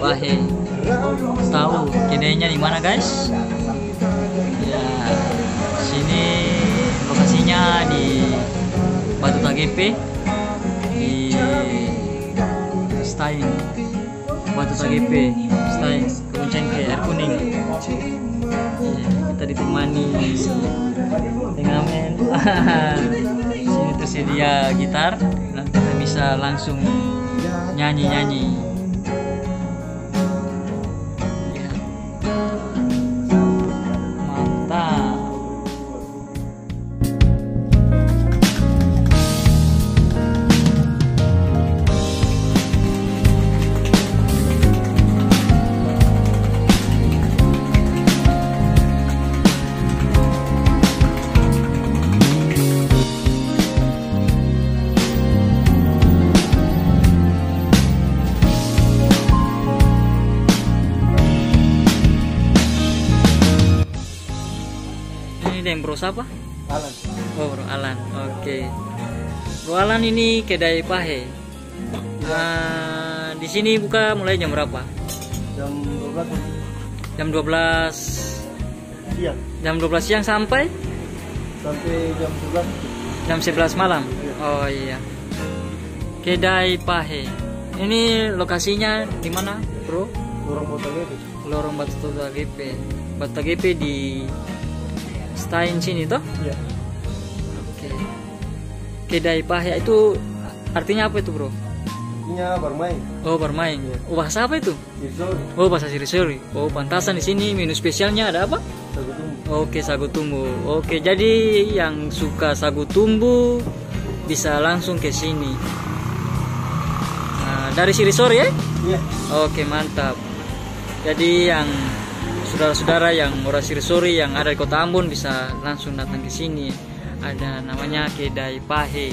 Pahe. Tahu kedainya di mana, guys? Ya, sini lokasinya di Batu Tagepe, di Stein Batu Tagepe, Stein Kebuncengke, Air Kuning. Ya, kita ditemani dengan men. Sini tersedia gitar, dan kita bisa langsung nyanyi-nyanyi. Ya. Mantap. Ini yang Bro siapa? Alan. Oh, Bro Alan. Oke. Bro Alan ini kedai Pahe. Di sini buka mulai jam berapa? Jam 12 Jam 12 siang jam 12 siang sampai jam 11. jam 11 malam. Oh iya. Kedai Pahe. Ini lokasinya di mana, Bro? Lorong Batu Tagepe. Lorong Batu Tagepe. Batu Tagepe di Stein sini toh? Iya. Oke. Kedai Pahe itu artinya apa itu, Bro? Artinya bermain. Oh, bermain. Oh, bahasa apa itu? Sirso. Oh, bahasa Sirisuri. Oh, pantasan di sini menu spesialnya ada apa? Sagu tumbuh. Oke, sagu tumbuh. Oke, jadi yang suka sagu tumbuh bisa langsung ke sini. Nah, dari Sirisuri ya? Iya. Oke, mantap. Jadi yang saudara-saudara yang orang Sirisuri yang ada di Kota Ambon bisa langsung datang ke sini. Ada namanya Kedai Pahe.